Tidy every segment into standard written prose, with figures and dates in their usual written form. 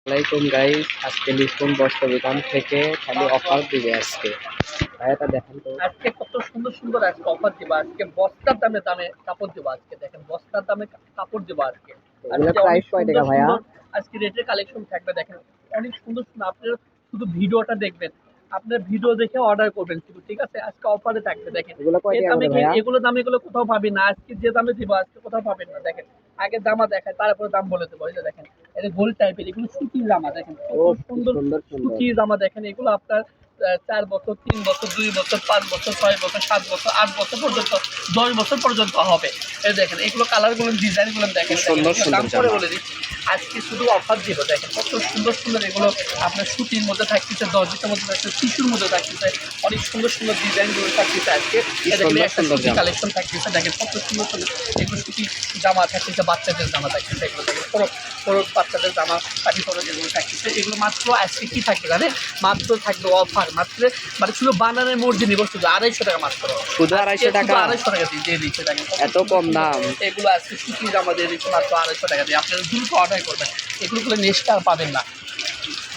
আসসালামাইকুম গাইস, আজকে লিখুন বস্ত্র দোকান থেকে খালি অফার দিবে আজকে। ভাইয়াটা দেখেন তো আজকে কত সুন্দর সুন্দর আজকে অফার দিব। আজকে বস্তার দামে দামে কাপড় দিব। আজকে দেখেন বস্তার দামে কাপড় দিব। আজকে এগুলোর আজকে অনেক প্রাইস কয় সুন্দর টাকা ভাইয়া? সুন্দর আজকে রেটের কালেকশন থাকবে। দেখেন অনেক সুন্দর সুন্দর, আপনারা শুধু ভিডিওটা দেখবেন, আপনার ভিডিও দেখে অর্ডার করবেন শুধু, ঠিক আছে? আজকে অফারে থাকবে। দেখেন এগুলো কয় এই টাকা দামে করে ভাইয়া? এগুলো দামে এগুলো কোথাও পাবেন না। আজকে যে দামে দিব আজকে কোথাও পাবেন না। দেখেন আগে জামা দেখায় তারপরে দাম বলে দেবো। এই যে দেখেন এটা গোল টাইপের, এগুলো সুতির জামা। দেখেন ও কত কি সুন্দর সুন্দর সুন্দর। সুতির জামা। দেখেন এগুলো আপনার 4 বছর, 3 বছর, 2 বছর, 5 বছর, 6 বছর, 7 বছর, 8 বছর পর্যন্ত, 10 বছর পর্যন্ত হবে। এই দেখেন এগুলো কালারগুলো, ডিজাইনগুলো দেখেন। সুন্দর সুন্দর দাম পরে জামা। বলে দিচ্ছি। আজকে শুধু অফার দিব। দেখেন কত সুন্দর সুন্দর এগুলো আপনার সুতির মধ্যে থাকতেছে, জর্জেটের মধ্যে থাকতেছে, টিস্যুর মধ্যে থাকতেছে, অনেক সুন্দর সুন্দর ডিজাইনগুলো থাকতেছে। আজকে সুন্দর একটা সুন্দর সুতি জামা। কালেকশন থাকতেছে। দেখেন কত সুন্দর সুন্দর এগুলো সুতি জামা থাকতেছে, বাচ্চাদের জামা থাকতেছে। এগুলো দেখেন ফরক বাচ্চাদের জামা, পাটি ফরক এগুলো থাকতেছে। এগুলো মাত্র আজকে কি থাকবে জানেন? মাত্র থাকবে অফার, মাত্র মানে শুধু বানানের মর্জি নিব, শুধু 250 টাকা মাত্র। শুধু 250 টাকা? 250 টাকা দিয়ে দিচ্ছে। দেখেন এত কম দাম? এগুলো আজকে সুতি জামা দিয়ে দিচ্ছে মাত্র 250 টাকা দিয়ে। আপনারা দ্রুত অর্ডার করবেন, এগুলো নেক্সট আর পাবেন না।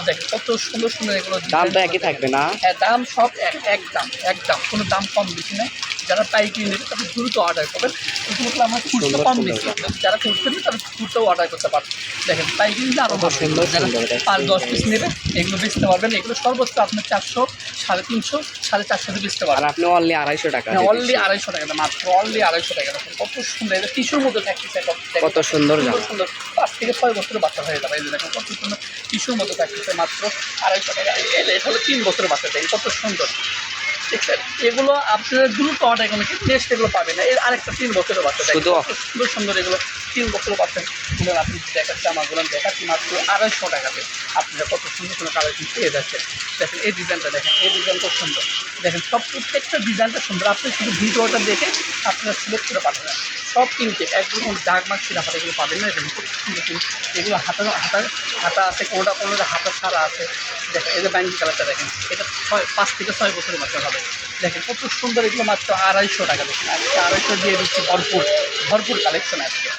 দেখেন কত সুন্দর সুন্দর এগুলো। দাম তো একই থাকবে না? হ্যাঁ, দাম সব এক দাম, কোনো দাম কম বেশি নেই। যারা পাইকারি নেবে তাদের দ্রুত অর্ডার করবেন। এগুলো আমার খুচরো সুন্দর কম সুন্দর বেশি, জামা। যারা খুচরো নেবে তারা খুচরোও অর্ডার করতে পারবে। দেখেন পাইকারি নিলে আরও কত ভালো। সুন্দর যারা সুন্দর দেখতে। 5-10 পিস নেবে এগুলো বেচতে পারবেন। এগুলো সর্বোচ্চ আপনার 400, 350, 450 বেচতে আর পারবেন। আপনি অনলি 250 টাকা হ্যাঁ, অনলি দিচ্ছেন। 250 টাকা, মাত্র অনলি 250 টাকা। দেখেন কত সুন্দর, এটা টিস্যুর মধ্যে থাকতেছে। কত সুন্দর জামা। সুন্দর 5 থেকে 6 বছরের বাচ্চা হয়ে যাবে। এই যে দেখেন কত সুন্দর টিস্যুর মধ্যে থাকতেছে, মাত্র 250 টাকা। এটা হলো 3 বছরের বাচ্চা। দেখেন কত সুন্দর, ঠিক আছে? এগুলো আপনার দ্রুত অর্ডার করবেন, নেক্সট এগুলো পাবেন না। এর আরেকটা 3 বছরের বাচ্চা। দেখেন শুধু কত সুন্দর সুন্দর এগুলো 3 বছরের বাচ্চাগুলো আপনি দেখাচ্ছি, জামাগুলো দেখাচ্ছি মাত্র 250 টাকাতে। আপনারা কত সুন্দর সুন্দর কালেকশন পেয়ে যাচ্ছেন। দেখেন এই ডিজাইনটা, দেখেন এই ডিজাইনটা সুন্দর। দেখেন সব প্রত্যেকটা ডিজাইনটা সুন্দর। আপনি শুধু ভিডিওটা দেখে আপনারা সিলেক্ট করে পাঠাবেন। সব কিনতে একদম দাগ মাছ ছিঁড়া ফাটা এগুলো পাবেন না। দেখুন খুব সুন্দর সুন্দর এগুলো। হাতা আছে, কোনোটা হাতা ছাড়া আছে। দেখেন এই যে ব্যাঙ্গি কালারটা দেখেন, এটা 5 থেকে 6 বছরের বাচ্চা হবে। দেখেন কত সুন্দর এগুলো, মাত্র 250 টাকা। দেখুন আজকে 250 দিয়ে দিচ্ছি, ভরপুর ভরপুর কালেকশন আজকে।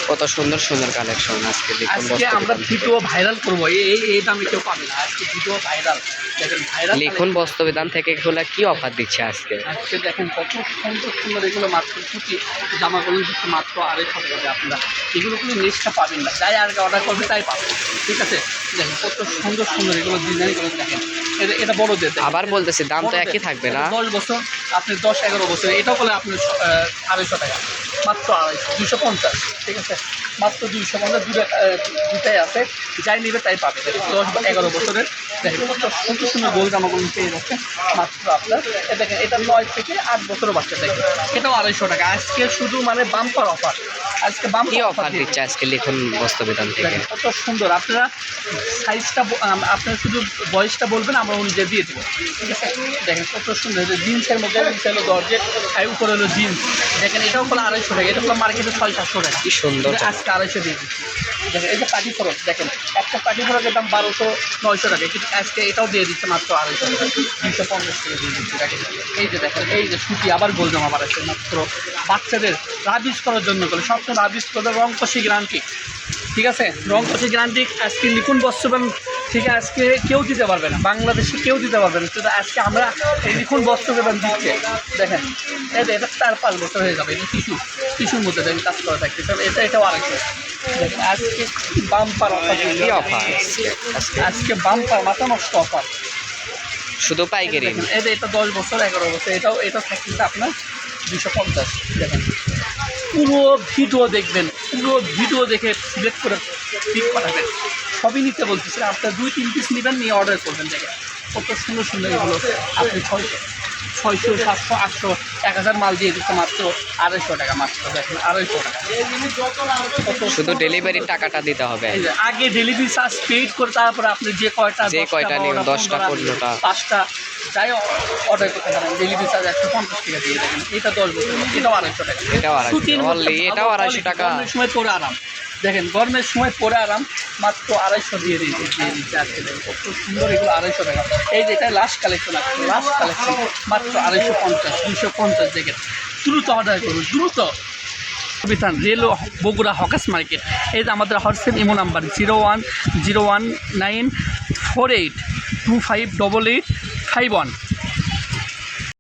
কত সুন্দর সুন্দর কালেকশন আজকে লিখুন আজকে বস্ত্র আমরা দোকান থেকে। ভিডিও ভাইরাল করবো, এই দামে কেউ পাবে না। আজকে ভিডিও ভাইরাল। দেখেন ভাইরাল লিখুন বস্ত্র বিধান থেকে এগুলো কি অফার দিচ্ছে আজকে? আজকে দেখেন কত সুন্দর সুন্দর এগুলো, মাত্র সুতি জামাগুলো দিচ্ছে মাত্র 250 টাকা। আপনারা এগুলো কোনো নেক্সটটা পাবেন না, যাই আগে অর্ডার করবে তাই পাবেন, ঠিক আছে? দেখেন কত সুন্দর সুন্দর এগুলো ডিজাইনগুলো। দেখেন এটা বড়দের। আবার বলতেছি দাম তো একই থাকবে না? 10 বছর, আপনি 10-11 বছর, এটাও বলে আপনি 250 টাকা, মাত্র 250, 250, ঠিক আছে? মাত্র 250, দুটাই আছে, যাই নেবে তাই পাবে। 10-11 বছরের। দেখেন কত সুন্দর সুন্দর গোল জামাগুলো পেয়ে যাচ্ছে মাত্র আপনার। দেখেন এটা 9 থেকে 8 বছরের বাচ্চা। দেখেন এটাও 250 টাকা। আজকে শুধু মানে বাম্পার অফার। আজকে কি বাম্পার অফার দিচ্ছে আজকে লিখুন বস্ত্র বিধান থেকে? দেখেন কত সুন্দর। আপনারা সাইজটা, আপনারা শুধু বয়সটা বলবেন, আমরা অনুযায়ী দিয়ে দেবো, ঠিক আছে? দেখেন কত সুন্দর জিন্সের মধ্যে, নিচে হলো জর্জেট আর উপরে হলো জিন্স। দেখেন এটাও হলো 250 টাকা। এটা হলো মার্কেটে 600-700 টাকা। কি সুন্দর এটা আজকে 250 দিয়ে দিচ্ছি। দেখেন এই যে পাটি ফরক, দেখেন একটা পাটি ফরকের দাম 1200-900 টাকা, কিন্তু আজকে এটাও দিয়ে দিচ্ছে মাত্র 250 টাকা, 250 টাকা দিয়ে দিচ্ছি। দেখেন এই যে দেখেন এই যে সুতি আবার গোল জামা বাড়াচ্ছে মাত্র বাচ্চাদের রাবিশ করার জন্য করে, সবসময় রাবিশ করবে, রং কষি গ্যারান্টি, ঠিক আছে? রং কষি গ্যারান্টি। আজকে লিখুন বস্ত্রবান ঠিক আজকে কেউ দিতে পারবে না, বাংলাদেশে কেউ দিতে পারবে না, শুধু আজকে আমরা এই লিখুন বস্ত্রবান দিচ্ছে। দেখেন এটা 4-5 বছর হয়ে যাবে। এটা টিস্যুর মধ্যে দেখেন কাজ করা থাকতেছে। এটাও 250। দেখেন আজকে বাম্পার অফার। কি অফার আজকে বাম্পার মাথা নষ্ট অফার। শুধু পাইকারি? দেখেন এটা 10 বছর, 11 বছর, এটা থাকতেছে আপনার 250। দেখেন পুরো ভিডিও দেখবেন, পুরো ভিডিও দেখে সিলেক্ট করে পিক পাঠাবেন। সবই নিতে বলতেছি, আপনার 2-3 পিস নেবেন, নিয়ে অর্ডার করবেন। দেখেন কত সুন্দর সুন্দর এগুলো। আপনি 600, 700, 800, 1000 মাল দিয়ে দিচ্ছে মাত্র 250 টাকা। মাত্র দেখেন 250 টাকা। শুধু ডেলিভারির টাকাটা দিতে হবে? এই যে আগে ডেলিভারি চার্জ পেইড করে, তারপরে আপনি যে কয়টা নিন, 10টা 15টা 5টা যাই অর্ডার করতে পারেন, ডেলিভারি চার্জ 150 টাকা দিয়ে দেখেন। এটা 10 বছর, এটাও 250 টাকা। এটাও 250 অনলি? এটাও 250 টাকা? গরমের সময় পরে আরাম। দেখেন গরমের সময় পরে আরাম, মাত্র 250 দিয়ে দিচ্ছে আজকে। দেখেন কত সুন্দর এগুলো, 250 টাকা। এই যে এটা লাস্ট কালেকশন আছে, লাস্ট কালেকশন মাত্র 250, 250। দেখেন দ্রুত অর্ডার করুন, দ্রুত। বিধান রেল বগুড়া হকাস মার্কেট। এই যে আমাদের হোয়াটসঅ্যাপ ইমো নাম্বার 01019482588851।